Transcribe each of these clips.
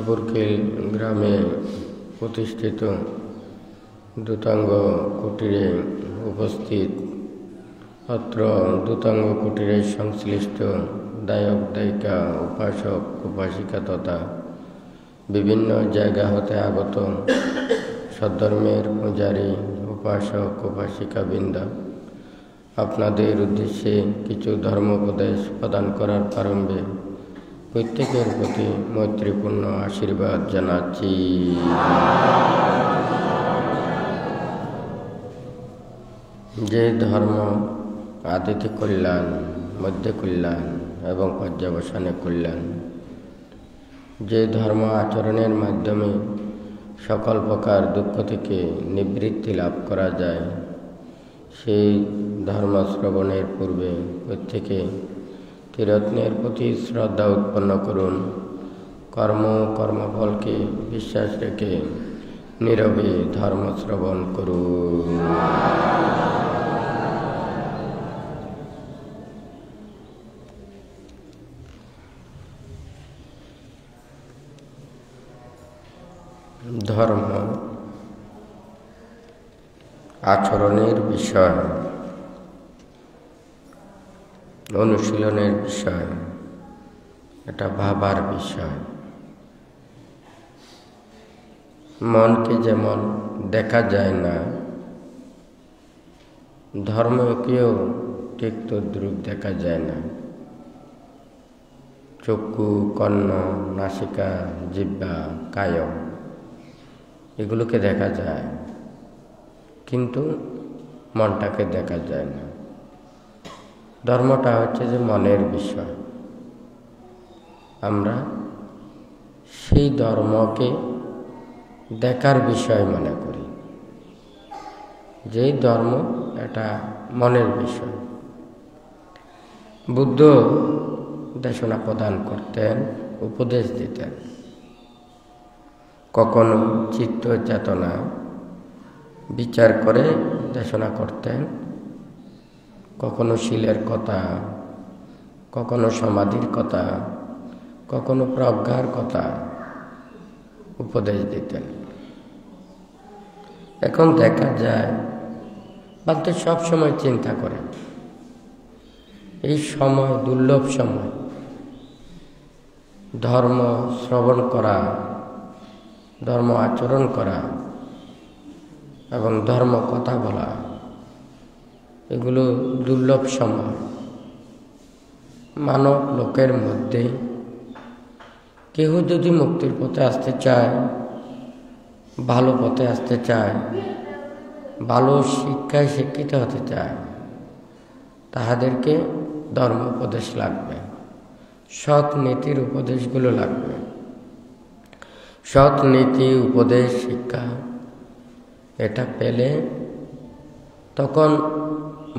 ঠাকুরকেল গ্রামে প্রতিষ্ঠিত দূতাঙ্গ কুটিরে উপস্থিত অত্র দূতাঙ্গ কুটিরে সংশ্লিষ্ট দায়ক দায়িকা উপাসক উপাসিকা তথা বিভিন্ন জায়গা হতে আগত সদ্ধর্মের পূজারী উপাসক উপাসিকাবৃন্দ, আপনাদের উদ্দেশ্যে কিছু ধর্মোপদেশ প্রদান করার প্রারম্ভে প্রত্যেকের প্রতি মৈত্রীপূর্ণ আশীর্বাদ জানাচ্ছি। যে ধর্ম আদিতে কল্যাণ, মধ্যে কল্যাণ এবং পর্যবসানে কল্যাণ, যে ধর্ম আচরণের মাধ্যমে সকল প্রকার দুঃখ থেকে নিবৃত্তি লাভ করা যায়, সেই ধর্ম শ্রবণের পূর্বে প্রত্যেকে ত্রিরত্নের প্রতি শ্রদ্ধা উৎপন্ন করুন। কর্মফলকে বিশ্বাস রেখে নীরবে ধর্ম শ্রবণ করুন। ধর্ম আচরণের বিষয়, অনুশীলনের বিষয়, এটা ভাবার বিষয়। মনকে যেমন দেখা যায় না, ধর্মকেও ঠিক তদ্রূপ দেখা যায় না। চক্ষু, কর্ণ, নাসিকা, জিহ্বা, কায় এগুলোকে দেখা যায়, কিন্তু মনটাকে দেখা যায় না। ধর্মটা হচ্ছে যে মনের বিষয়। আমরা সেই ধর্মকে দেখার বিষয় মনে করি। যেই ধর্ম এটা মনের বিষয়। বুদ্ধ দেশনা প্রদান করতেন, উপদেশ দিতেন। কখনো চিত্ত চেতনা বিচার করে দেশনা করতেন, কখনো শিলের কথা, কখনো সমাধির কথা, কখনো প্রজ্ঞার কথা উপদেশ দিতেন। এখন দেখা যায় বালতে সব সময় চিন্তা করেন, এই সময় দুর্লভ সময় ধর্ম শ্রবণ করা, ধর্ম আচরণ করা এবং ধর্ম কথা বলা, এগুলো দুর্লভ সময়। মানব লোকের মধ্যে কেউ যদি মুক্তির পথে আসতে চায়, ভালো পথে আসতে চায়, ভালো শিক্ষায় শিক্ষিত হতে চায়, তাহাদেরকে ধর্ম উপদেশ লাগবে, সৎ নীতির উপদেশগুলো লাগবে। সৎ নীতি উপদেশ শিক্ষা এটা পেলে তখন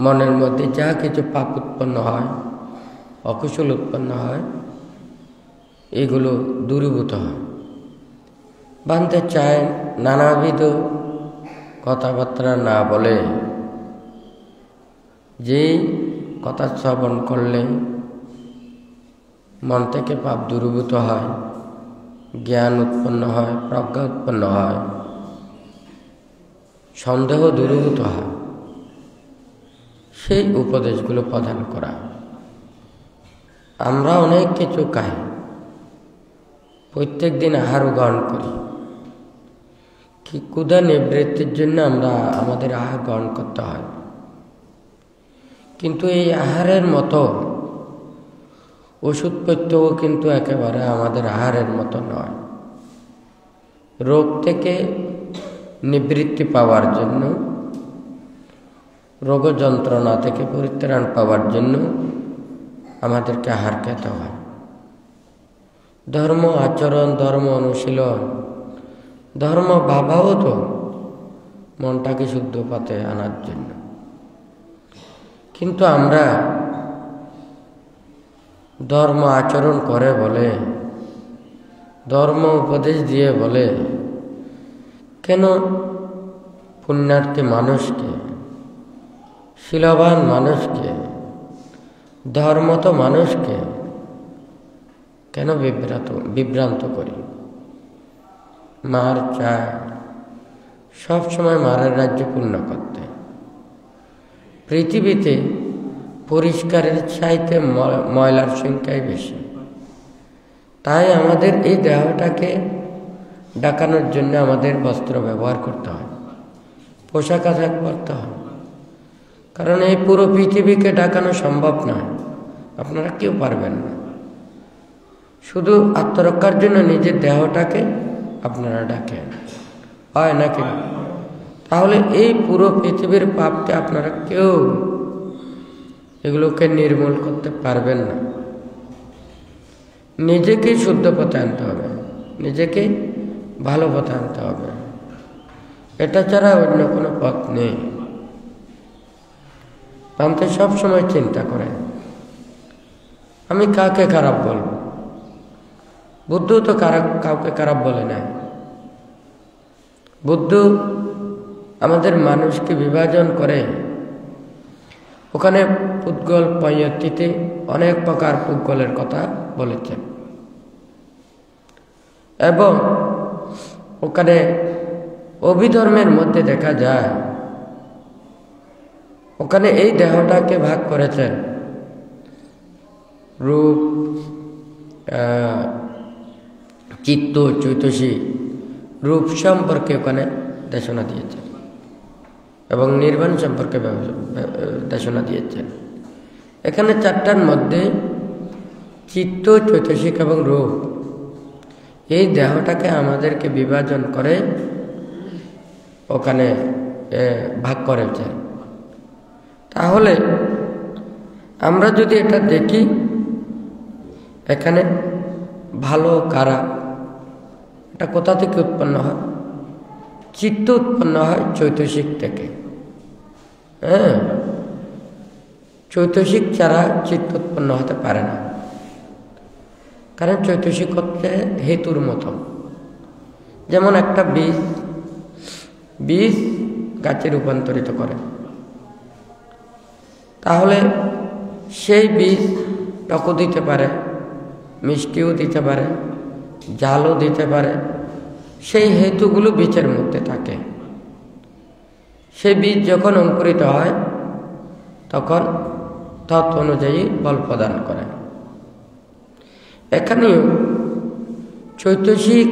মনের মধ্যে যা কিছু পাপ উৎপন্ন হয়, অকুশল উৎপন্ন হয়, এগুলো দূরীভূত হয়। বানতে চায় নানাবিধ কথাবার্তা না বলে, যেই কথা শ্রবণ করলে মন থেকে পাপ দূরীভূত হয়, জ্ঞান উৎপন্ন হয়, প্রজ্ঞা উৎপন্ন হয়, সন্দেহ দূরীভূত হয়, সেই উপদেশগুলো প্রদান করা। আমরা অনেক কিছু খাই, প্রত্যেক দিন আহার গ্রহণ করি, কি ক্ষুধা নিবৃত্তির জন্য আমরা আমাদের আহার গ্রহণ করতে হয়। কিন্তু এই আহারের মতো ওষুধ পথ্যও কিন্তু একেবারে আমাদের আহারের মতো নয়। রোগ থেকে নিবৃত্তি পাওয়ার জন্য, রোগ যন্ত্রণা থেকে পরিত্রাণ পাওয়ার জন্য আমাদেরকে আহার খেতে হয়। ধর্ম আচরণ, ধর্ম অনুশীলন, ধর্ম ভাবাও তো মনটাকে শুদ্ধ পথে আনার জন্য। কিন্তু আমরা ধর্ম আচরণ করে বলে, ধর্ম উপদেশ দিয়ে বলে, কেন পুণ্যার্থী মানুষকে, শীলবান মানুষকে, ধর্মত মানুষকে কেন বিভ্রান্ত করি? মার চায় সব সময় মারের রাজ্য পূর্ণ করতে। পৃথিবীতে পরিষ্কারের চাইতে ময়লার সংখ্যাই বেশি। তাই আমাদের এই দেহটাকে ঢাকানোর জন্য আমাদের বস্ত্র ব্যবহার করতে হয়, পোশাক আশাক পরতে হয়। কারণ এই পুরো পৃথিবীকে ঢাকানো সম্ভব নয়, আপনারা কেউ পারবেন না। শুধু আত্মরক্ষার জন্য নিজের দেহটাকে আপনারা ঢাকেন, হয় নাকি? তাহলে এই পুরো পৃথিবীর পাপকে আপনারা কেউ এগুলোকে নির্মূল করতে পারবেন না। নিজেকেই শুদ্ধ পথে আনতে হবে, নিজেকে ভালো পথে আনতে হবে। এটা ছাড়া অন্য কোনো পথ নেই। পান্তে সব সময় চিন্তা করে আমি কাকে খারাপ বলবো। বুদ্ধ তো কাউকে খারাপ বলে না। বুদ্ধ আমাদের মানুষকে বিভাজন করে ওখানে পুদ্গল পয়ত্তিতে অনেক প্রকার পুদ্গলের কথা বলেছেন, এবং ওখানে অভিধর্মের মধ্যে দেখা যায় ওখানে এই দেহটাকে ভাগ করেছেন রূপ, চিত্ত, চৈতসী। রূপ সম্পর্কে ওখানে দেশনা দিয়েছেন এবং নির্বাণ সম্পর্কে দেশনা দিয়েছেন। এখানে চারটার মধ্যে চিত্ত, চৈতসিক এবং রূপ এই দেহটাকে আমাদেরকে বিভাজন করে ওখানে ভাগ করেছে। তাহলে আমরা যদি এটা দেখি, এখানে ভালো খারাপ এটা কোথা থেকে উৎপন্ন হয়? চিত্ত উৎপন্ন হয় চৈতসিক থেকে। হ্যাঁ, চৈতসিক ছাড়া চিত্ত উৎপন্ন হতে পারে না। কারণ চৈতসিক হচ্ছে হেতুর মতো। যেমন একটা বীজ গাছে রূপান্তরিত করে, তাহলে সেই বীজ টকও দিতে পারে, মিষ্টিও দিতে পারে, জালও দিতে পারে। সেই হেতুগুলো বীজের মধ্যে থাকে। সেই বীজ যখন অঙ্কুরিত হয় তখন তৎ অনুযায়ী ফল প্রদান করে। এখানেও চৈতসিক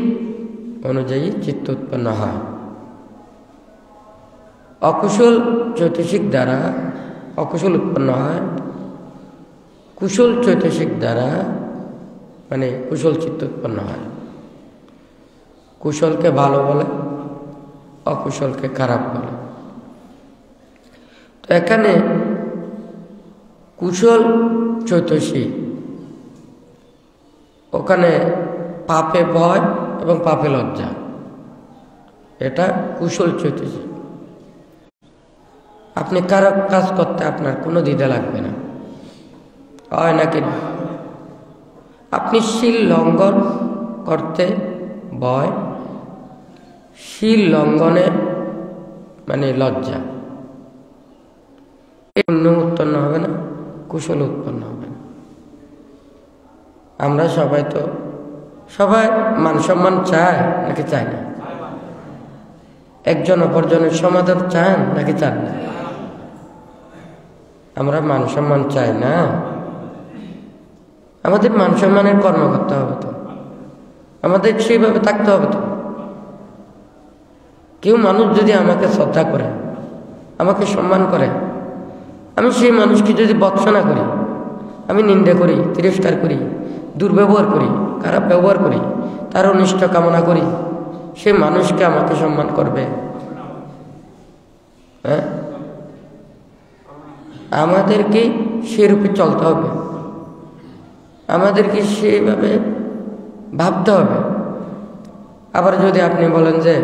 অনুযায়ী চিত্ত উৎপন্ন হয়। অকুশল চৈতসিক দ্বারা অকুশল উৎপন্ন হয়, কুশল চৈতসিক দ্বারা মানে কুশল চিত্ত উৎপন্ন হয়। কুশলকে ভালো বলে, অকুশলকে খারাপ বলে। তো এখানে কুশল চৈতসিক, ওখানে পাপে ভয় এবং পাপে লজ্জা, এটা কুশল চৈতসিক। আপনি খারাপ কাজ করতে আপনার কোনো দ্বিধা লাগবে না, হয় নাকি? আপনি শিল লঙ্ঘন করতে ভয়, শিল লঙ্ঘনে মানে লজ্জা, পুণ্য উৎপন্ন হবে না, কুশল উৎপন্ন হবে না। আমরা সবাই মান সম্মান চায় নাকি চায় না? একজন অপরজনের সমাদর চান নাকি চান না? আমরা মান সম্মান চাই না। আমাদের মান সম্মানের কর্ম করতে হবে তো, আমাদের সেইভাবে থাকতে হবে তো। কেউ মানুষ যদি আমাকে শ্রদ্ধা করে, আমাকে সম্মান করে, আমি সেই মানুষকে যদি ভৎসনা করি, আমি নিন্দা করি, তিরস্কার করি, দুর্ব্যবহার করি, খারাপ ব্যবহার করি, তার অনিষ্ট কামনা করি, সেই মানুষকে আমাকে সম্মান করবে? হ্যাঁ, আমাদেরকে সেরূপে চলতে হবে, আমাদেরকে সেইভাবে ভাবতে হবে। আবার যদি আপনি বলেন যে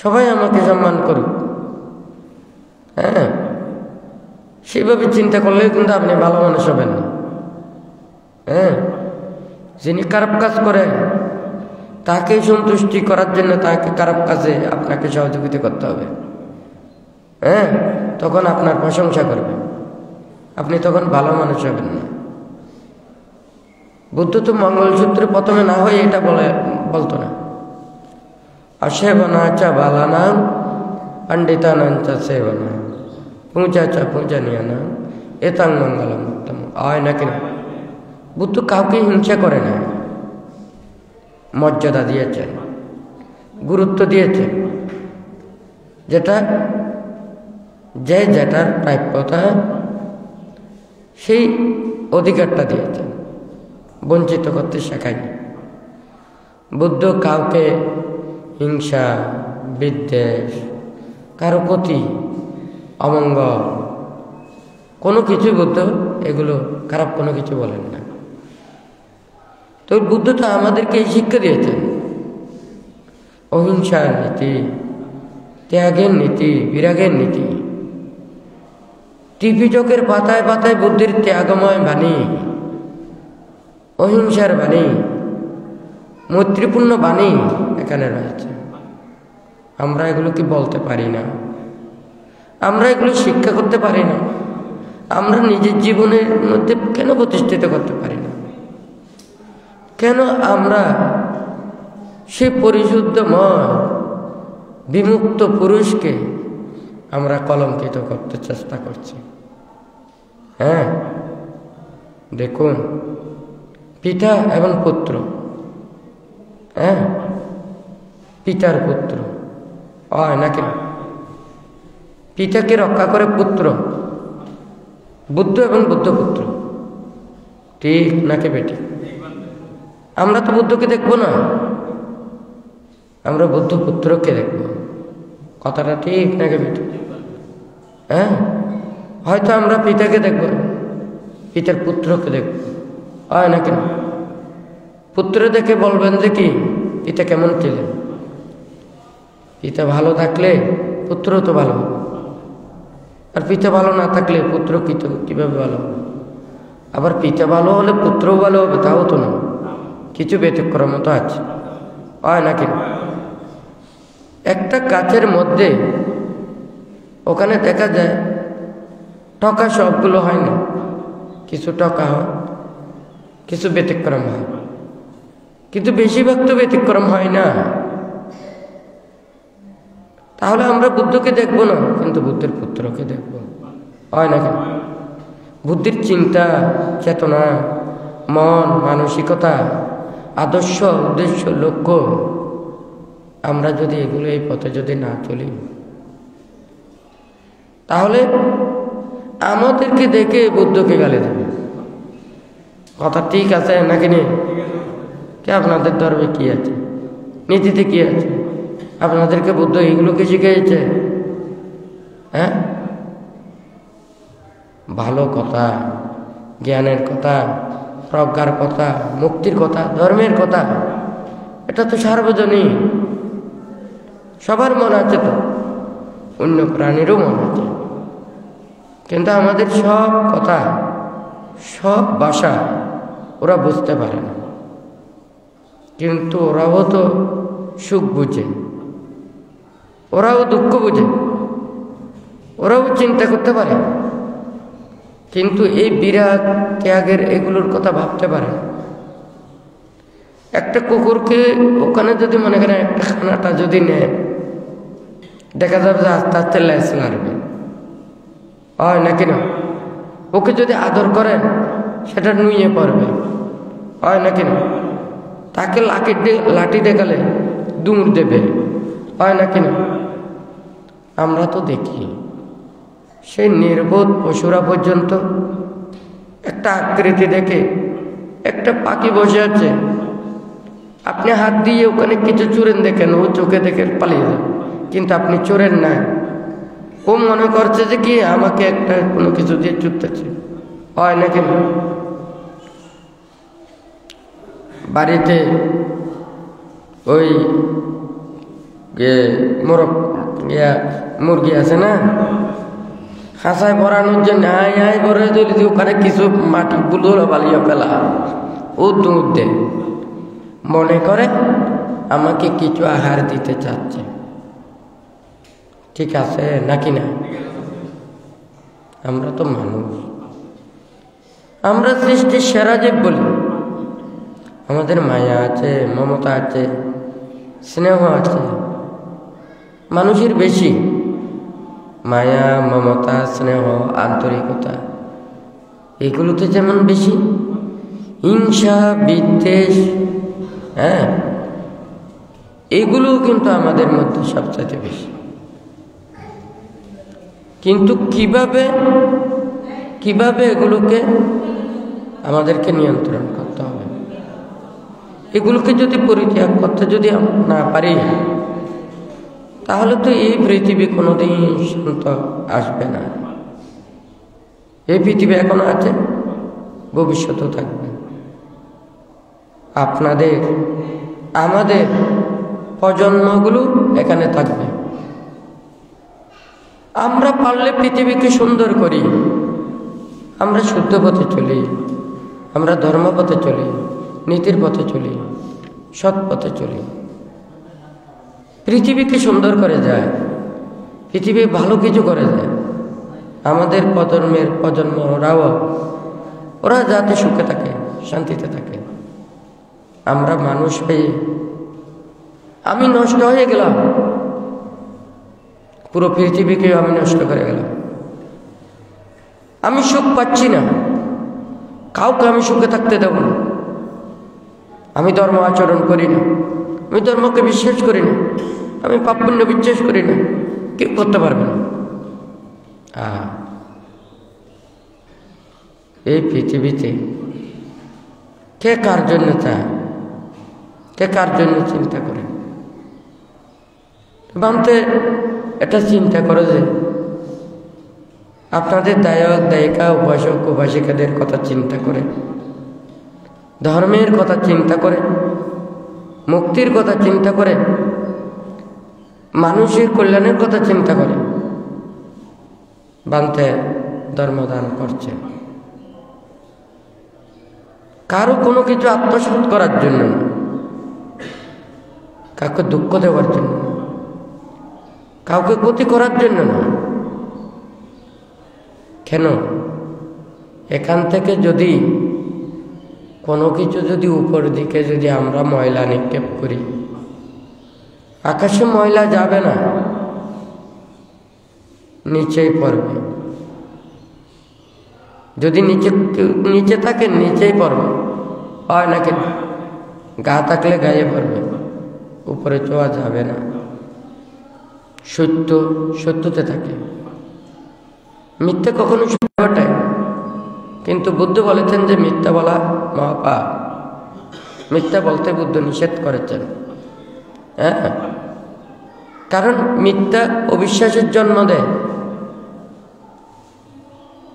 সবাই আমাকে সম্মান করুক, হ্যাঁ, সেইভাবে চিন্তা করলেও কিন্তু আপনি ভালো মানুষ হবেন না। হ্যাঁ, যিনি খারাপ কাজ করেন তাকে সন্তুষ্টি করার জন্য তাকে খারাপ কাজে আপনাকে সহযোগিতা করতে হবে। হ্যাঁ, তখন আপনার প্রশংসা করবে, আপনি তখন ভালো মানুষ হবেন না। বুদ্ধ তো মঙ্গলসূত্রে প্রথমে না হয়ে এটা বলতো না, असेवनाचा बालानां पंडितानांचा सेवना पूजाचा पूजनीयानां एतां मंगलम उत्तम। आय नाকি না? বুদ্ধ কাউকে হিংসা করে না, মর্যাদা দিয়েছেন, গুরুত্ব দিয়েছেন, যেটা যে যেটার প্রাপ্যতা সেই অধিকারটা দিয়েছেন, বঞ্চিত করতে শেখায়নি। বুদ্ধ কাউকে হিংসা, বিদ্বেষ, কারো প্রতি অমঙ্গল কোনো কিছু বুদ্ধ এগুলো খারাপ কোনো কিছু বলেন না। তো বুদ্ধ তো আমাদেরকে এই শিক্ষা দিয়েছেন, অহিংসার নীতি, ত্যাগের নীতি, বিরাগের নীতি। ত্রিপিটকের পাতায় পাতায় বুদ্ধির ত্যাগময় বাণী, অহিংসার বাণী, মৈত্রীপূর্ণ বাণী এখানে রয়েছে। আমরা এগুলো কি বলতে পারি না? আমরা এগুলো শিক্ষা করতে পারি না? আমরা নিজের জীবনের মধ্যে কেন প্রতিষ্ঠিত করতে পারি না? কেন আমরা সেই পরিশুদ্ধময় বিমুক্ত পুরুষকে আমরা কলঙ্কিত করতে চেষ্টা করছি? হ্যাঁ, দেখুন, পিতা এবং পুত্র, হ্যাঁ, পিতার পুত্র হয় নাকি? পিতাকে রক্ষা করে পুত্র, বুদ্ধ এবং বুদ্ধপুত্র, ঠিক নাকি বেটি? আমরা তো বুদ্ধকে দেখবো না, আমরা বুদ্ধপুত্রকে দেখব। কথাটা ঠিক নাকি বেটি? হ্যাঁ, হয়তো আমরা পিতাকে দেখব, পিতার পুত্রকে দেখব, হয় নাকি না? পুত্র দেখে বলবেন যে কি পিতা কেমন ছিলেন। পিতা ভালো থাকলে পুত্র তো ভালো হবে, আর পিতা ভালো না থাকলে পুত্র কিভাবে ভালো হবে? আবার পিতা ভালো হলে পুত্রও ভালো হবে, তাও তো না, কিছু ব্যতিক্রম তো আছে, হয় নাকি? একটা গাছের মধ্যে ওখানে দেখা যায় টকা সবগুলো হয় না, কিছু টকা হয়, কিছু ব্যতিক্রম হয়, কিন্তু বেশিরভাগ তো ব্যতিক্রম হয় না। তাহলে আমরা বুদ্ধকে দেখব না, কিন্তু বুদ্ধের পুত্রকে দেখব, হয় না কেন? বুদ্ধির চিন্তা, চেতনা, মন, মানসিকতা, আদর্শ, উদ্দেশ্য, লক্ষ্য, আমরা যদি এগুলো এই পথে যদি না চলি, তাহলে আমাদেরকে দেখে বুদ্ধকে গালি দেবে। কথা ঠিক আছে নাকি নেই? কে আপনাদের ধর্মে কি আছে, নীতিতে কি আছে? আপনাদেরকে বুদ্ধ এইগুলোকে শিখিয়েছে? হ্যাঁ, ভালো কথা, জ্ঞানের কথা, প্রজ্ঞার কথা, মুক্তির কথা, ধর্মের কথা, এটা তো সার্বজনীন, সবার মন আছে, তো অন্য প্রাণীরও মন আছে। কিন্তু আমাদের সব কথা, সব ভাষা ওরা বুঝতে পারে না, কিন্তু ওরাও তো সুখ বুঝে, ওরাও দুঃখ বুঝে, ওরাও চিন্তা করতে পারে, কিন্তু এই বিরাট ত্যাগের এগুলোর কথা ভাবতে পারে। একটা কুকুরকে ওখানে যদি মনে করেন একটা খানাটা যদি নেয়, দেখা যাবে যে আস্তে আস্তে লেজ নাড়বে, হয় নাকি না? ওকে যদি আদর করেন সেটা নুয়ে পড়বে, হয় নাকি না? তাকে লাঠি দেখালে দৌড় দেবে, হয় নাকি না? আমরা তো দেখি সেই নির্বোধ পশুরা পর্যন্ত একটা আকৃতি দেখে, একটা পাখি বসে আছে, আপনি হাত দিয়ে ওখানে কিছু চুরেন দেখেন, ও চোখে দেখে পালিয়ে যাবে, কিন্তু আপনি চোরেন না, ও মনে করছে যে কি আমাকে একটা কোনো কিছু দিয়ে চুরতেছে, হয় নাকি না? বাড়িতে ওই মুরগি আছে না, খাঁচায় ভরানোর জন্য আয় ভরে দিলি, ওখানে কিছু মাটি বুলোরা বালিয়ে ফেলা, ও দুধ দে, মনে করে আমাকে কিছু আহার দিতে চাচ্ছে, ঠিক আছে নাকি না? আমরা তো মানুষ, আমরা সৃষ্টির সেরা জীব বলি, আমাদের মায়া আছে, মমতা আছে, স্নেহ আছে, মানুষের বেশি মায়া, মমতা, স্নেহ, আন্তরিকতা এগুলোতে যেমন বেশি, হিংসা, বিদ্বেষ, এগুলোও কিন্তু আমাদের মধ্যে সবচেয়ে বেশি। কিন্তু কিভাবে এগুলোকে আমাদেরকে নিয়ন্ত্রণ করতে হবে, এগুলোকে যদি পরিত্যাগ করতে যদি না পারি, তাহলে তো এই পৃথিবী কোনোদিন শান্ত আসবে না। এই পৃথিবী এখনো আছে, ভবিষ্যতেও থাকবে। আপনাদের, আমাদের প্রজন্মগুলো এখানে থাকবে। আমরা পারলে পৃথিবীকে সুন্দর করি, আমরা শুদ্ধ পথে চলি, আমরা ধর্ম পথে চলি, নীতির পথে চলি, সৎ পথে চলি, পৃথিবীকে সুন্দর করে যায়, পৃথিবী ভালো কিছু করে যায়। আমাদের প্রজন্ম ওরা যাতে সুখে থাকে, শান্তিতে থাকে। আমরা মানুষ পেয়ে আমি নষ্ট হয়ে গেলাম, পুরো পৃথিবীকে আমি নষ্ট করে গেলাম। আমি সুখ পাচ্ছি না, কাউকে আমি সুখে থাকতে দেব না। আমি ধর্ম আচরণ করি না, আমি ধর্মকে বিশ্বাস করি না, আমি পাপ পুণ্য বিশ্বাস করি না, কেউ করতে পারবে না। এই পৃথিবীতে কে কার জন্য চায়, কে কার জন্য চিন্তা করে? বানতে এটা চিন্তা করো যে আপনাদের দায়ক, দায়িকা, উপাসক, উপাসিকাদের কথা চিন্তা করে, ধর্মের কথা চিন্তা করে, মুক্তির কথা চিন্তা করে, মানুষের কল্যাণের কথা চিন্তা করে বানতে ধর্মদান করছে। কারো কোনো কিছু আত্মসাৎ করার জন্য না, কাউকে দুঃখ দেওয়ার জন্য না, কাউকে ক্ষতি করার জন্য না। কেন? এখান থেকে যদি কোনো কিছু যদি উপর দিকে যদি আমরা ময়লা নিক্ষেপ করি, আকাশে ময়লা যাবে না, নিচেই পড়বে। যদি নিচে থাকে নিচেই পড়বে, হয় নাকি গা থাকলে গায়ে পড়বে, উপরে ছোঁয়া যাবে না। সত্যতে থাকে, মিথ্যা কখনো সত্য ঘটে। কিন্তু বুদ্ধ বলেছেন যে মিথ্যা বলা মহাপাপ, মিথ্যা বলতে বুদ্ধ নিষেধ করেছেন। কারণ মিথ্যা অবিশ্বাসের জন্ম দেয়।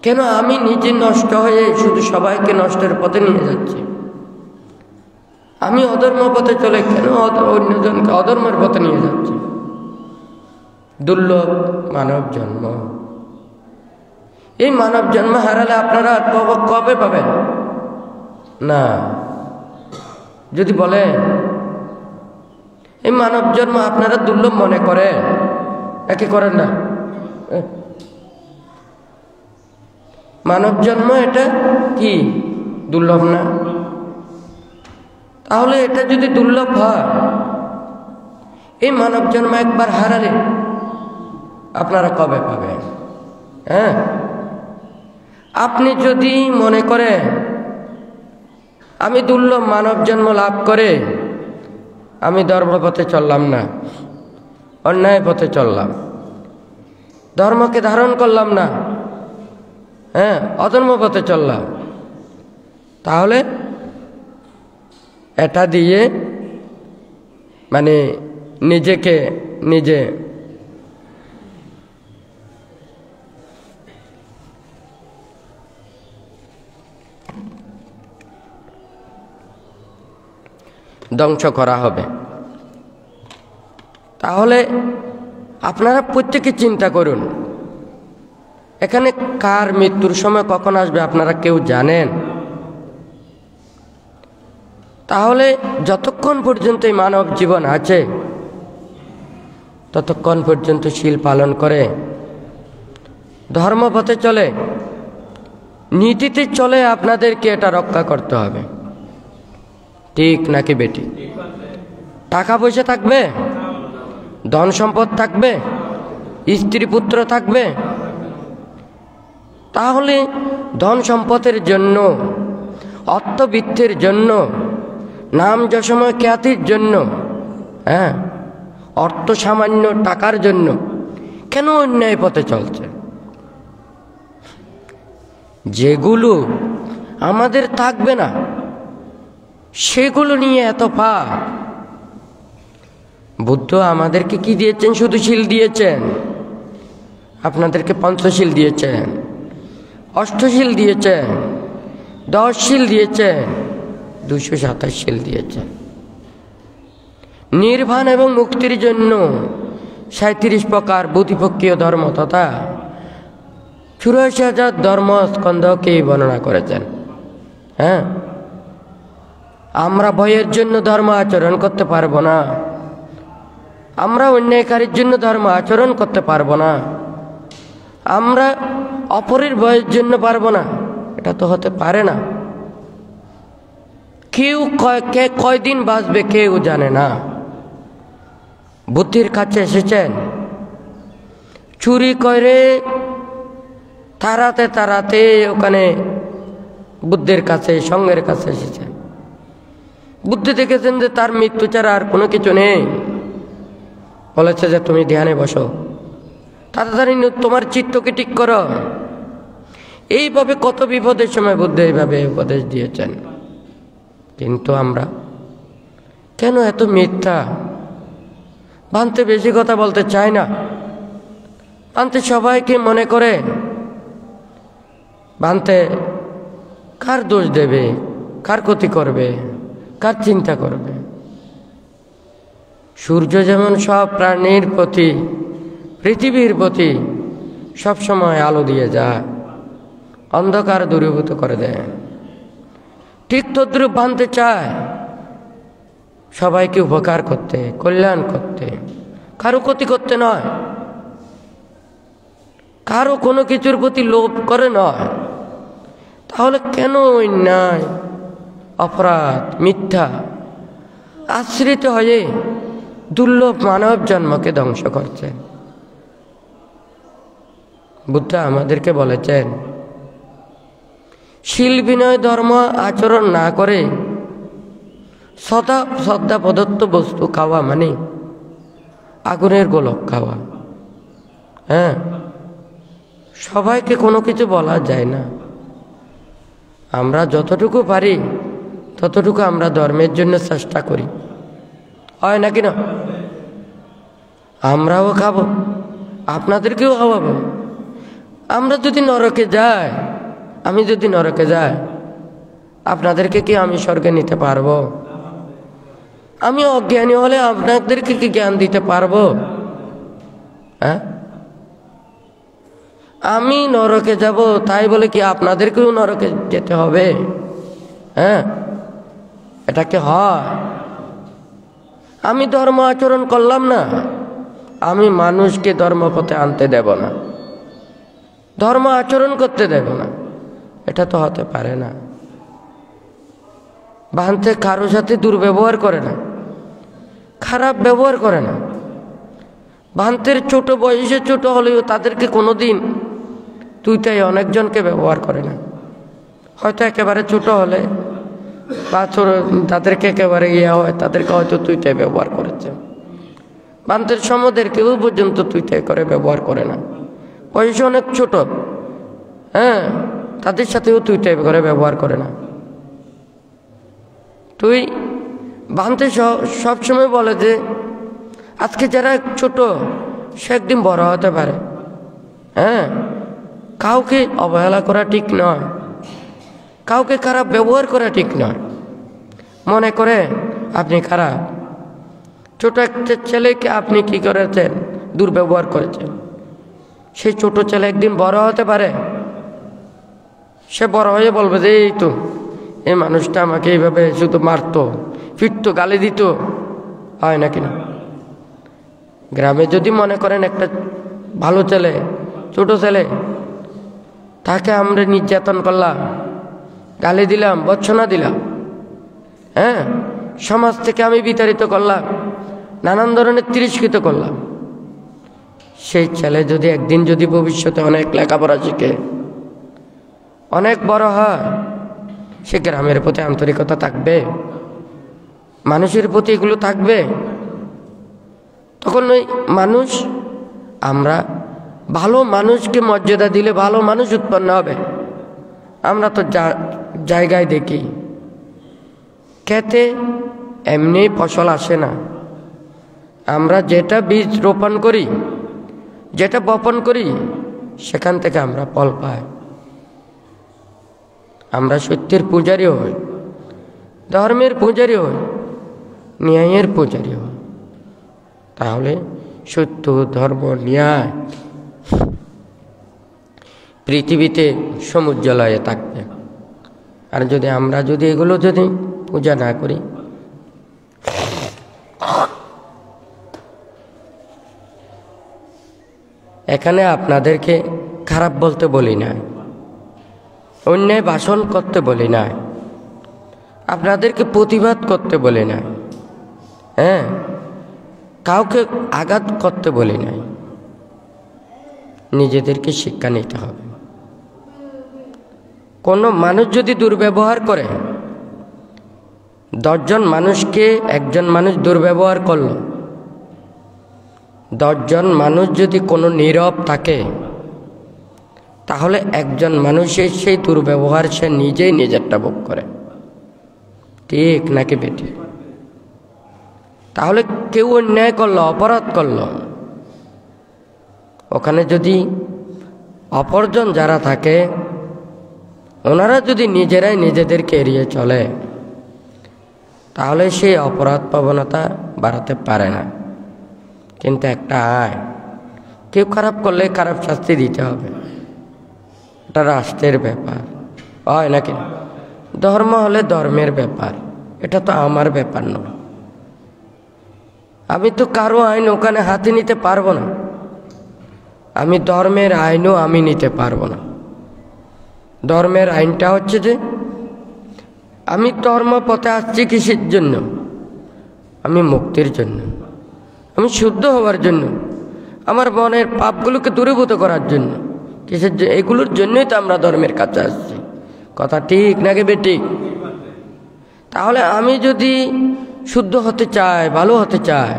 কেন? আমি নিজে নষ্ট হয়ে শুধু সবাইকে নষ্টের পথে নিয়ে যাচ্ছি। আমি অধর্ম পথে চলে কেন অন্যজনকে অধর্মের পথে নিয়ে যাচ্ছি? দুর্লভ মানব জন্ম। এই মানব জন্ম হারালে আপনারা কবে পাবেন না? যদি বলে এই মানব জন্ম আপনারা দুর্লভ মনে করেন, একে করেন না। মানব জন্ম এটা কি দুর্লভ না? তাহলে এটা যদি দুর্লভ হয়, এই মানব জন্ম একবার হারালে আপনারা কবে পাবেন? আপনি যদি মনে করেন আমি দুর্লভ মানব জন্ম লাভ করে আমি ধর্মপথে চললাম না, অন্যায় পথে চললাম, ধর্মকে ধারণ করলাম না, অধর্ম পথে চললাম, তাহলে এটা দিয়ে মানে নিজেকে নিজে ধ্বংস করা হবে। তাহলে আপনারা প্রত্যেকে চিন্তা করুন, এখানে কার মৃত্যুর সময় কখন আসবে আপনারা কেউ জানেন? তাহলে যতক্ষণ পর্যন্ত এই মানব জীবন আছে ততক্ষণ পর্যন্ত শীল পালন করে, ধর্মপথে চলে, নীতিতে চলে, আপনাদেরকে এটা রক্ষা করতে হবে। ঠিক নাকি বেটি? টাকা পয়সা থাকবে, ধন সম্পদ থাকবে, স্ত্রী পুত্র থাকবে। তাহলে ধন সম্পদের জন্য, অর্থবৃত্তির জন্য, নাম যশময় খ্যাতির জন্য, অর্থ সামান্য টাকার জন্য কেন অন্যায় পথে চলছে? যেগুলো আমাদের থাকবে না সেগুলো নিয়ে এত পাপ। বুদ্ধ আমাদেরকে কি দিয়েছেন? শুধু শীল দিয়েছেন, আপনাদেরকে পঞ্চশীল দিয়েছেন, অষ্টশীল দিয়েছেন, 10 শীল দিয়েছেন, 227 শীল দিয়েছেন। নির্বাণ এবং মুক্তির জন্য 37 প্রকার বুদ্ধিপক্ষীয় ধর্ম তথা 84,000 ধর্মস্কন্ধকে বর্ণনা করেছেন। আমরা ভয়ের জন্য ধর্ম আচরণ করতে পারবো না, আমরা অন্যায়কারীর জন্য ধর্ম আচরণ করতে পারবো না, আমরা অপরের ভয়ের জন্য পারবো না, এটা তো হতে পারে না। কেউ কয়দিন বাঁচবে কেউ জানে না। বুদ্ধির কাছে এসেছেন, চুরি করে তাড়াতে তাড়াতে ওখানে বুদ্ধের কাছে, সঙ্গের কাছে এসেছেন। বুদ্ধ দেখেছেন যে তার মৃত্যু ছাড়া আর কোনো কিছু নেই, বলেছে যে তুমি ধ্যানে বসো, তাড়াতাড়ি তোমার চিত্তকে ঠিক করো। এইভাবে কত বিপদের সময় বুদ্ধ এইভাবে উপদেশ দিয়েছেন। কিন্তু আমরা কেন এত মিথ্যা? ভান্তে বেশি কথা বলতে চায় না, ভান্তে সবাইকে মনে করে, ভান্তে কার দোষ দেবে, কার ক্ষতি করবে, কার চিন্তা করবে। সূর্য যেমন সব প্রাণীর প্রতি, পৃথিবীর প্রতি সবসময় আলো দিয়ে যায়, অন্ধকার দূরীভূত করে দেয়, ঠিক তদ্রূপ ভান্তে চায় সবাইকে উপকার করতে, কল্যাণ করতে, কারো ক্ষতি করতে নয়, কারো কোনো কিছুর প্রতি লোভ করে নয়। তাহলে কেন অন্যায়, অপরাধ, মিথ্যা আশ্রিত হয়ে দুর্লভ মানব জন্মকে ধ্বংস করছেন? বুদ্ধ আমাদেরকে বলেছেন, শীল বিনয় ধর্ম আচরণ না করে শ্রদ্ধা প্রদত্ত বস্তু খাওয়া মানে আগুনের গোলক খাওয়া। সবাইকে কোনো কিছু বলা যায় না। আমরা যতটুকু পারি ততটুকু আমরা ধর্মের জন্য চেষ্টা করি, হয় নাকি না? আমরাও খাবো, আপনাদেরকেও খাওয়াবো। আমরা যদি নরকে যাই, আমি যদি নরকে যাই, আপনাদেরকে কি আমি স্বর্গে নিতে পারবো? আমি অজ্ঞানী হলে আপনাদেরকে কি জ্ঞান দিতে পারবো? আমি নরকে যাব তাই বলে কি আপনাদেরকেও নরকে যেতে হবে? এটা কি হয়? আমি ধর্ম আচরণ করলাম না, আমি মানুষকে ধর্মপথে আনতে দেব না, ধর্ম আচরণ করতে দেব না, এটা তো হতে পারে না। ভান্তে কারো সাথে দুর্ব্যবহার করে না, খারাপ ব্যবহার করে না। ভান্তের ছোট বয়সে ছোট হলেও তাদেরকে কোনোদিন তুইটাই অনেকজনকে ব্যবহার করে না। হয়তো একেবারে ছোট হলে বা তাদেরকে একেবারে হয়, তাদেরকে হয়তো তুইটাই ব্যবহার করেছে। ভান্তের সমদের কেউ পর্যন্ত তুইটাই করে ব্যবহার করে না। বয়সে অনেক ছোট, তাদের সাথেও তুইটাই করে ব্যবহার করে না। তুই ভান্তে সবসময় বলে যে আজকে যারা ছোট সে একদিন বড় হতে পারে। কাউকে অবহেলা করা ঠিক নয়, কাউকে খারাপ ব্যবহার করা ঠিক নয়। মনে করে আপনি খারাপ, ছোট একটা ছেলেকে আপনি কি করেছেন? দুর্ব্যবহার করেছেন। সেই ছোট ছেলে একদিন বড় হতে পারে, সে বড় হয়ে বলবে যে এই তো এই মানুষটা আমাকে এইভাবে শুধু মারতো, ফিরতো, গালি দিত, হয় নাকি না? গ্রামে যদি মনে করেন একটা ভালো ছেলে, ছোট ছেলে, তাকে আমরা নির্যাতন করলাম, গালি দিলাম, ভর্ৎসনা দিলাম, সমাজ থেকে আমি বিতাড়িত করলাম, নানান ধরনের তিরস্কৃত করলাম। সেই ছেলে যদি একদিন যদি ভবিষ্যতে অনেক লেখাপড়া শিখে অনেক বড় হয়, সে গ্রামের প্রতি আন্তরিকতা থাকবে, মানুষের প্রতি এগুলো থাকবে। তখন ওই মানুষ, আমরা ভালো মানুষকে মর্যাদা দিলে ভালো মানুষ উৎপন্ন হবে। আমরা তো জায়গায় দেখি ক্ষেতে এমনি ফসল আসে না, আমরা যেটা বীজ রোপণ করি, যেটা বপন করি, সেখান থেকে আমরা ফল পাই। আমরা সত্যের পূজারী হই, ধর্মের পূজারী হই, ন্যায়ের পূজারী হই। তাহলে সত্য, ধর্ম, ন্যায় পৃথিবীতে সমুজ্জ্বলয়ে থাকবে। আর যদি আমরা যদি এগুলো যদি পূজা না করি, এখানে আপনাদেরকে খারাপ বলতে বলি না, অন্যায় ভাষণ করতে বলি না, আপনাদেরকে প্রতিবাদ করতে বলি না, হ্যাঁ, কাউকে আঘাত করতে বলি নাই। নিজেদেরকে শিক্ষা নিতে হবে। কোনো মানুষ যদি দুর্ব্যবহার করে, 10 জন মানুষকে একজন মানুষ দুর্ব্যবহার করলো, 10 জন মানুষ যদি কোনো নীরব থাকে, তাহলে একজন মানুষের সেই দুর্ব্যবহার সে নিজেই নিজেরটা ভোগ করে। ঠিক নাকি বেটি? তাহলে কেউ অন্যায় করলো, অপরাধ করলো, ওখানে যদি অপরজন যারা থাকে, ওনারা যদি নিজেরাই নিজেদেরকে এড়িয়ে চলে, তাহলে সেই অপরাধ প্রবণতা বাড়াতে পারে না। কিন্তু একটা আইন, কেউ খারাপ করলে খারাপ শাস্তি দিতে হবে, এটা রাষ্ট্রের ব্যাপার, হয় নাকি? ধর্ম হলে ধর্মের ব্যাপার, এটা তো আমার ব্যাপার নয়। আমি তো কারো আইন ওখানে হাতে নিতে পারবো না, আমি ধর্মের আইনও আমি নিতে পারবো না। ধর্মের আইনটা হচ্ছে যে আমি ধর্ম পথে আসছি কিসের জন্য? আমি মুক্তির জন্য, আমি শুদ্ধ হওয়ার জন্য, আমার মনের পাপগুলোকে দূরীভূত করার জন্য। কিসের জন্য? এগুলোর জন্যই তো আমরা ধর্মের কাছে আসছি। কথা ঠিক নাকি বেটি? তাহলে আমি যদি শুদ্ধ হতে চাই, ভালো হতে চাই,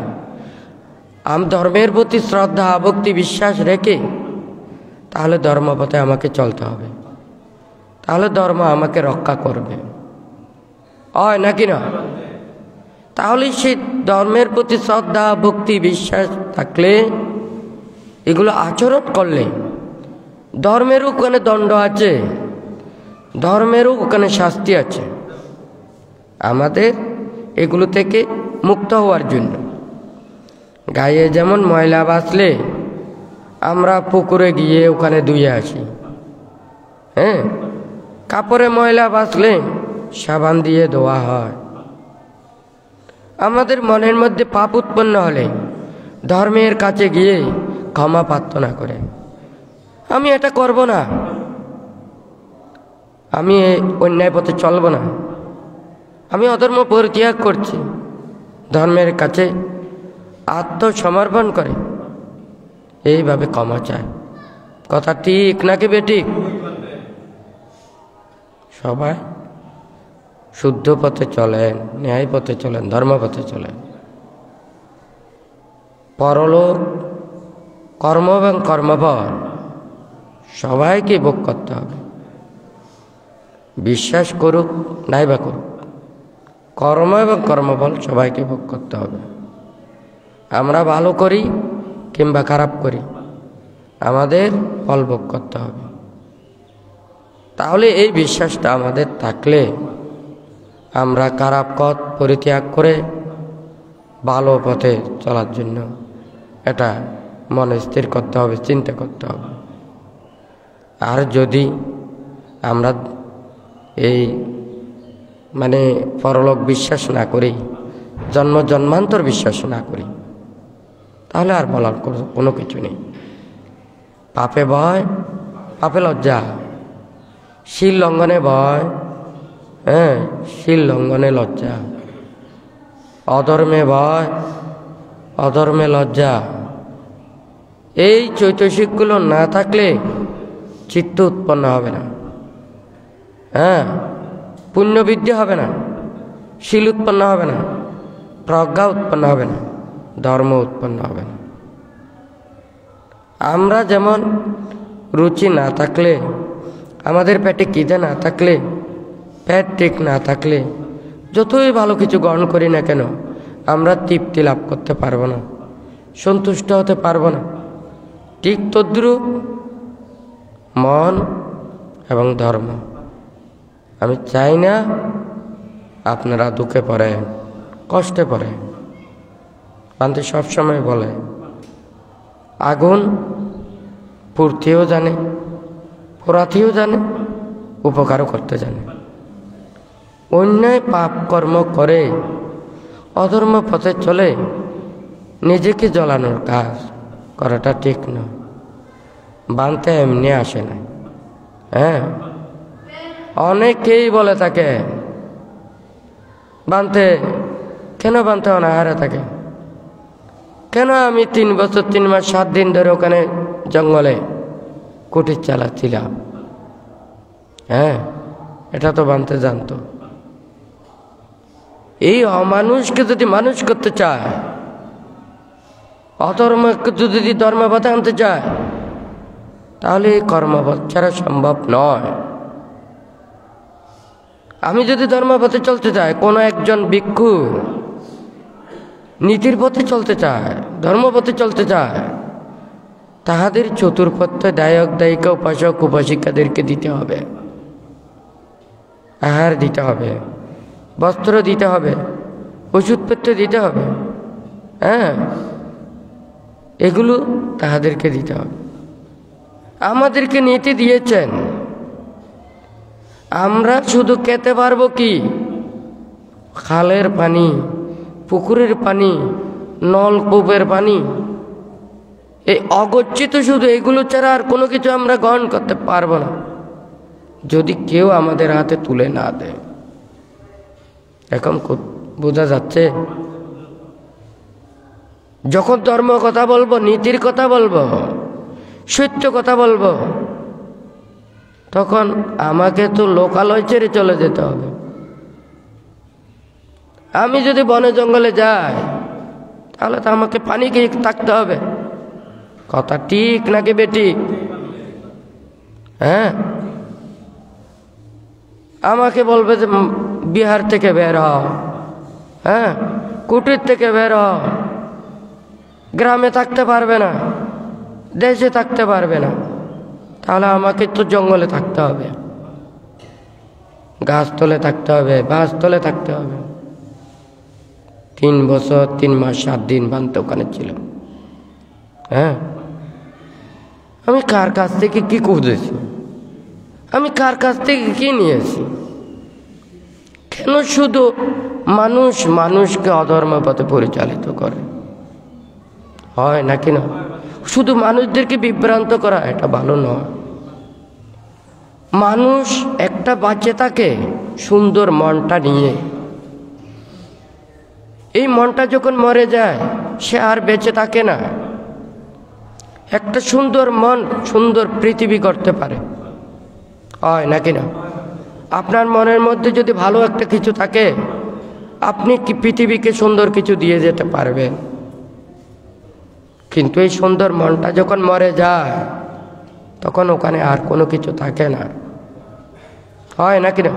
আমি ধর্মের প্রতি শ্রদ্ধা, ভক্তি, বিশ্বাস রেখে তাহলে ধর্মপথে আমাকে চলতে হবে, তাহলে ধর্ম আমাকে রক্ষা করবে, হয় নাকি না? তাহলে সেই ধর্মের প্রতি শ্রদ্ধা, ভক্তি, বিশ্বাস থাকলে, এগুলো আচরণ করলে, ধর্মেরও ওখানে দণ্ড আছে, ধর্মেরও ওখানে শাস্তি আছে। আমাদের এগুলো থেকে মুক্ত হওয়ার জন্য, গায়ে যেমন ময়লা বাঁচলে আমরা পুকুরে গিয়ে ওখানে ধুয়ে আসি, হ্যাঁ, কাপড়ে ময়লা বাঁচলে সাবান দিয়ে ধোয়া হয়। আমাদের মনের মধ্যে পাপ উৎপন্ন হলে ধর্মের কাছে গিয়ে ক্ষমা প্রার্থনা করে, আমি এটা করব না, আমি অন্যায় পথে চলব না, আমি অধর্ম পরিত্যাগ করছি, ধর্মের কাছে আত্মসমর্পণ করে এইভাবে ক্ষমা চায়। কথা ঠিক নাকি বেঠিক? সবাই শুদ্ধ পথে চলেন, ন্যায় পথে চলেন, ধর্ম পথে চলেন। পরলোক, কর্ম এবং কর্মফল সবাইকে ভোগ করতে হবে। বিশ্বাস করুক নাই বা করুক, কর্ম এবং কর্মফল সবাইকে ভোগ করতে হবে। আমরা ভালো করি কিংবা খারাপ করি, আমাদের ফল ভোগ করতে হবে। তাহলে এই বিশ্বাসটা আমাদের থাকলে আমরা খারাপ পথ পরিত্যাগ করে ভালো পথে চলার জন্য এটা মনে স্থির করতে হবে, চিন্তা করতে হবে। আর যদি আমরা এই পরলোক বিশ্বাস না করি, জন্ম জন্মান্তর বিশ্বাস না করি, তাহলে আর বলার কোনো কিছু নেই। পাপে ভয়, পাপে লজ্জা, শিল লঙ্ঘনে ভয়, হ্যাঁ, শিল লঙ্ঘনে লজ্জা, অধর্মে ভয়, অধর্মে লজ্জা, এই চৈতসিকগুলো না থাকলে চিত্ত উৎপন্ন হবে না, হ্যাঁ, পুণ্যবৃদ্ধি হবে না, শীল উৎপন্ন হবে না, প্রজ্ঞা উৎপন্ন হবে না, ধর্ম উৎপন্ন হবে না। আমরা যেমন রুচি না থাকলে, আমাদের পেটে খিদে না থাকলে, পেট ঠিক না থাকলে যতই ভালো কিছু গ্রহণ করি না কেন আমরা তৃপ্তি লাভ করতে পারবো না, সন্তুষ্ট হতে পারবো না। ঠিক তদ্রূপ মন এবং ধর্ম। আমি চাই না আপনারা দুঃখে পড়েন, কষ্টে পড়েন। বান্ধব সবসময় বলে আগুন পুড়তেও জানে, পোড়াতেও জানে, উপকারও করতে জানে। অন্যায় পাপ কর্ম করে অধর্ম পথে চলে নিজেকে জ্বলানোর কাজ করাটা ঠিক নয়। বানতে এমনি আসে না, হ্যাঁ, অনেকেই বলে থাকে বানতে কেন বানতে অনাহারে থাকে, কেন আমি 3 বছর 3 মাস 7 দিন ধরে ওখানে জঙ্গলে কুটির চালাচ্ছিলাম, হ্যাঁ, এটা তো বানতে জানতো। এই অমানুষকে যদি মানুষ করতে চায়, অধর্মকে যদি ধর্মপথে আনতে চায়, তাহলে এই কর্মপথ ছাড়া সম্ভব নয়। আমি যদি ধর্মপথে চলতে চাই, কোনো একজন ভিক্ষু নীতির পথে চলতে চায়, ধর্মপথে চলতে চায়, তাহাদের চতুর্পথ্য দায়ক দায়িকা উপাসক উপাসিকাদেরকে দিতে হবে, আহার দিতে হবে, বস্ত্র দিতে হবে, ওষুধপত্র দিতে হবে, হ্যাঁ, এগুলো তাহাদেরকে দিতে হবে। আমাদেরকে নীতি দিয়েছেন, আমরা শুধু খেতে পারবো কি? খালের পানি, পুকুরের পানি, নলকূপের পানি, এই অগচ্ছিত শুধু এগুলো ছাড়া আর কোনো কিছু আমরা গ্রহণ করতে পারবো না, যদি কেউ আমাদের হাতে তুলে না দেয়। এখন বোঝা যাচ্ছে, যখন ধর্ম কথা বলবো, নীতির কথা বলবো, সত্য কথা বলবো, তখন আমাকে তো লোকালয় ছেড়ে চলে যেতে হবে। আমি যদি বনে জঙ্গলে যাই, তাহলে তো আমাকে পানি খেয়ে থাকতে হবে। কথা ঠিক নাকি বেটি? হ্যাঁ, আমাকে বলবে যে বিহার থেকে বের হও, হ্যাঁ, কুটির থেকে বের হও, গ্রামে থাকতে পারবে না, দেশে থাকতে পারবে না, তাহলে আমাকে তো জঙ্গলে থাকতে হবে, গাছতলে থাকতে হবে, বাঁশতলে থাকতে হবে। 3 বছর 3 মাস 7 দিন বানতে ওখানে ছিল। হ্যাঁ, আমি কার কাছ থেকে কি খুঁজেছি, আমি কার কাছ থেকে কি নিয়েছি? কেন শুধু মানুষ মানুষকে অধর্ম পথে পরিচালিত করে? হয় নাকি না? শুধু মানুষদেরকে বিভ্রান্ত করা এটা ভালো নয়। মানুষ একটা বাঁচে থাকে সুন্দর মনটা নিয়ে, এই মনটা যখন মরে যায় সে আর বেঁচে থাকে না। একটা সুন্দর মন সুন্দর পৃথিবী করতে পারে, হয় নাকি না? আপনার মনের মধ্যে যদি ভালো একটা কিছু থাকে, আপনি কি পৃথিবীকে সুন্দর কিছু দিয়ে যেতে পারবেন। কিন্তু এই সুন্দর মনটা যখন মরে যায়, তখন ওখানে আর কোনো কিছু থাকে না, হয় নাকি না?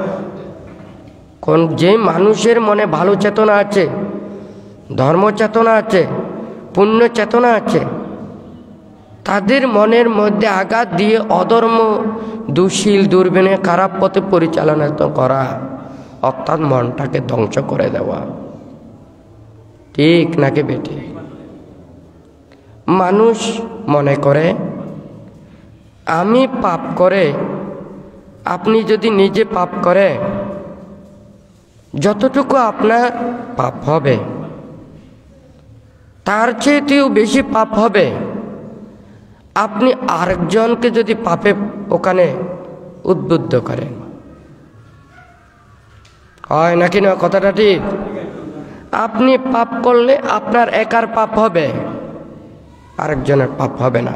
কোন যে মানুষের মনে ভালো চেতনা আছে, ধর্ম চেতনা আছে, পুণ্য চেতনা আছে, তাদের মনের মধ্যে আঘাত দিয়ে অধর্ম, দুশীল, দুর্বিনে, খারাপ পথে পরিচালনা করা, অর্থাৎ মনটাকে ধ্বংস করে দেওয়া। ঠিক নাকি বেটি? মানুষ মনে করে আমি পাপ করে, আপনি যদি নিজে পাপ করে যতটুকু আপনার পাপ হবে, তার চেয়েও বেশি পাপ হবে আপনি আরেকজনকে যদি পাপে ওখানে উদ্বুদ্ধ করেন। হয় নাকি না? কথাটা ঠিক। আপনি পাপ করলে আপনার একার পাপ হবে, আরেকজনের পাপ হবে না।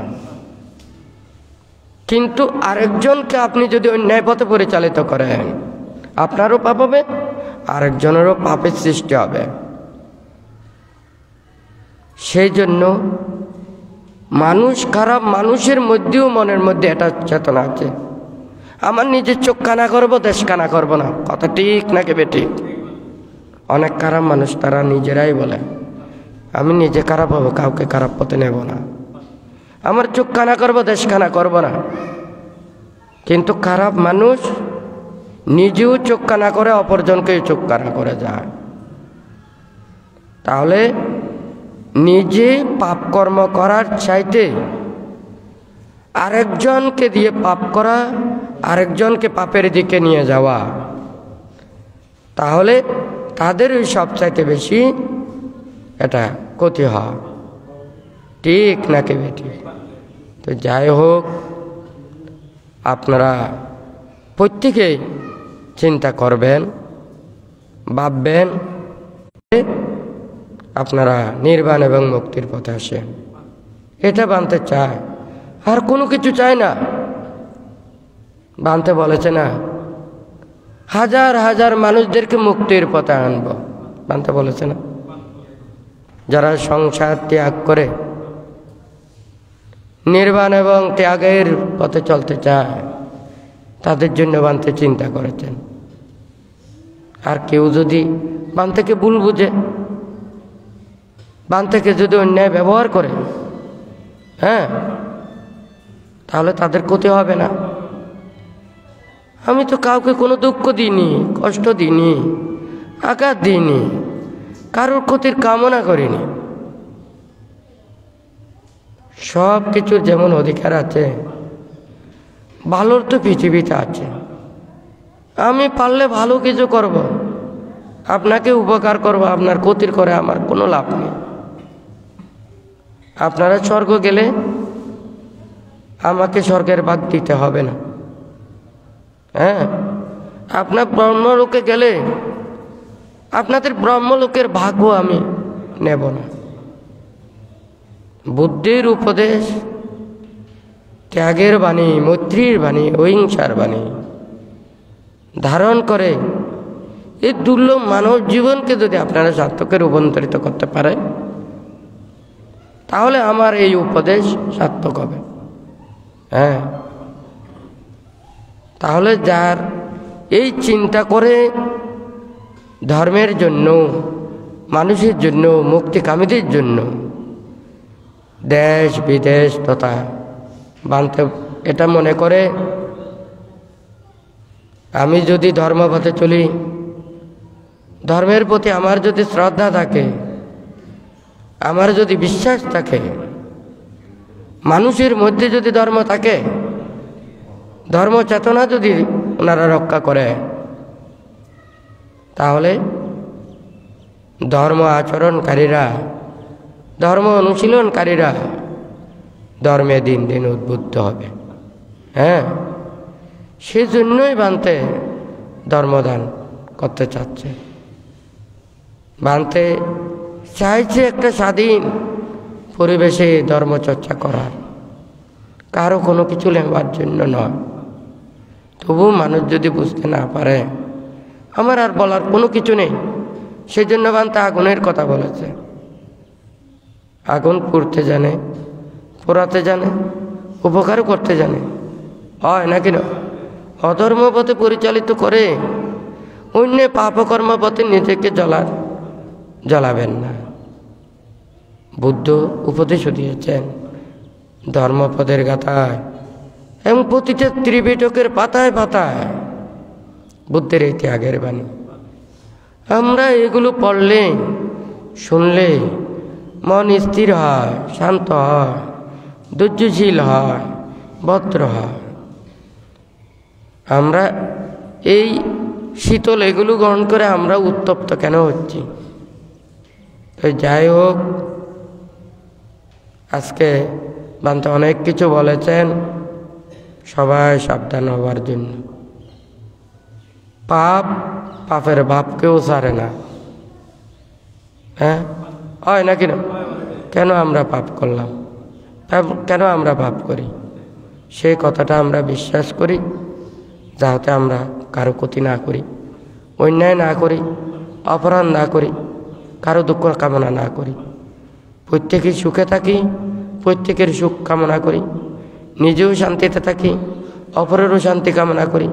কিন্তু আরেকজনকে আপনি যদি অন্যায় পথে পরিচালিত করেন, আপনারও পাপ হবে, আরেকজনেরও পাপের সৃষ্টি হবে। সেই জন্য মানুষ খারাপ, মানুষের মধ্যেও মনের মধ্যে এটা চেতনা আছে, আমার নিজের চোখ কানা করবো, দেশ কানা করবো না। কথা ঠিক নাকি বেঠিক? অনেক খারাপ মানুষ তারা নিজেরাই বলে আমি নিজে খারাপ হবো, কাউকে খারাপ পথে নেব না, আমার চোখ কানা করবো, দেশ কানা করবো না। কিন্তু খারাপ মানুষ নিজেও চোখ কানা করে, অপরজনকেও চোখ কানা করে যায়। তাহলে নিজে পাপ কর্ম করার চাইতে আরেকজনকে দিয়ে পাপ করা, আরেকজনকে পাপের দিকে নিয়ে যাওয়া, তাহলে তাদের ওই সব চাইতে বেশি এটা ক্ষতি হয়। ঠিক নাকি বেটি? তো যাই হোক, আপনারা প্রত্যেকেই চিন্তা করবেন, ভাববেন, আপনারা নির্বাণ এবং মুক্তির পথে আসেন। এটা বানতে চায়, আর কোনো কিছু চায় না। বানতে বলেছে না হাজার হাজার মানুষদেরকে মুক্তির পথে আনব, বানতে বলেছে না? যারা সংসার ত্যাগ করে নির্বাণ এবং ত্যাগের পথে চলতে চায়, তাদের জন্য বানতে চিন্তা করেছেন। আর কেউ যদি বানতেকে ভুল বুঝে, বানতেকে যদি অন্যায় ব্যবহার করে, তাহলে তাদের ক্ষতি হবে না। আমি তো কাউকে কোনো দুঃখ দিইনি, কষ্ট দিইনি, আঘাত দিইনি, কারোর ক্ষতির কামনা করিনি। সব কিছুর যেমন অধিকার আছে, ভালোর তো পৃথিবীতে আছে। আমি পারলে ভালো কিছু করব, আপনাকে উপকার করব, আপনার ক্ষতির করে আমার কোনো লাভ নেই। আপনারা স্বর্গ গেলে আমাকে স্বর্গের ভাগ দিতে হবে না। আপনার ব্রহ্মলোকে গেলে আপনাদের ব্রহ্মলোকের ভাগও আমি নেব না। বুদ্ধির উপদেশ, ত্যাগের বাণী, মৈত্রীর বাণী, অহিংসার বাণী ধারণ করে এই দুর্লভ মানব জীবনকে যদি আপনারা সার্থকে রূপান্তরিত করতে পারে, তাহলে আমার এই উপদেশ সার্থক হবে। তাহলে যার এই চিন্তা করে ধর্মের জন্য, মানুষের জন্য, মুক্তিকামীদের জন্য দেশ বিদেশ তথা বানতে এটা মনে করে আমি যদি ধর্মপথে চলি, ধর্মের প্রতি আমার যদি শ্রদ্ধা থাকে, আমার যদি বিশ্বাস থাকে, মানুষের মধ্যে যদি ধর্ম থাকে, ধর্ম চেতনা যদি ওনারা রক্ষা করে, তাহলে ধর্ম আচরণকারীরা, ধর্ম অনুশীলনকারীরা ধর্মে দিন দিন উদ্বুদ্ধ হবে। সেজন্যই বানতে ধর্মদান করতে চাচ্ছে। বানতে চাইছে একটা স্বাধীন পরিবেশে ধর্মচর্চা করার, কারো কোনো কিছু নেবার জন্য নয়। তবু মানুষ যদি বুঝতে না পারে, আমার আর বলার কোনো কিছু নেই। সেজন্য বানতে আগুনের কথা বলেছে। আগুন পুড়তে জানে, পোড়াতে জানে, উপকারও করতে জানে, হয় নাকি না? অধর্ম পথে পরিচালিত করে অন্য পাপকর্ম পথে নিজেকে জ্বালাবেন না। বুদ্ধ উপদেশও দিয়েছেন ধর্মপদের গাথায় এবং প্রতিটা ত্রিপিটকের পাতায় পাতায় বুদ্ধের এই ত্যাগের বাণী। আমরা এগুলো পড়লে, শুনলে মন স্থির হয়, শান্ত হয়, ধৈর্যশীল হয়, ভদ্র হয়। আমরা এই শীতল এগুলো গ্রহণ করে আমরা উত্তপ্ত কেন হচ্ছি? তো যাই হোক, আজকে বানতে অনেক কিছু বলেছেন, সবাই সাবধান হবার জন্য। পাপের ভাব কেউ ছাড়ে না। হ্যাঁ, হয় নাকি না? কেন আমরা পাপ করলাম, কেন আমরা পাপ করি, সেই কথাটা আমরা বিশ্বাস করি, যাতে আমরা কারো ক্ষতি না করি, অন্যায় না করি, অপরাধ না করি, কারো দুঃখ কামনা না করি, প্রত্যেকের সুখে থাকি, প্রত্যেকের সুখ কামনা করি, নিজেও শান্তিতে থাকি, অপরেরও শান্তি কামনা করি,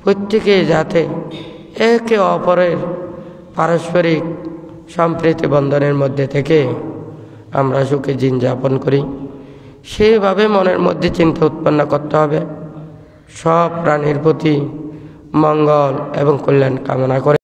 প্রত্যেকে যাতে একে অপরের পারস্পরিক সম্প্রীতি বন্ধনের মধ্যে থেকে আমরা সুখে দিন যাপন করি, সেইভাবে মনের মধ্যে চিন্তা উৎপন্ন করতে হবে। সব প্রাণীর প্রতি মঙ্গল এবং কল্যাণ কামনা করে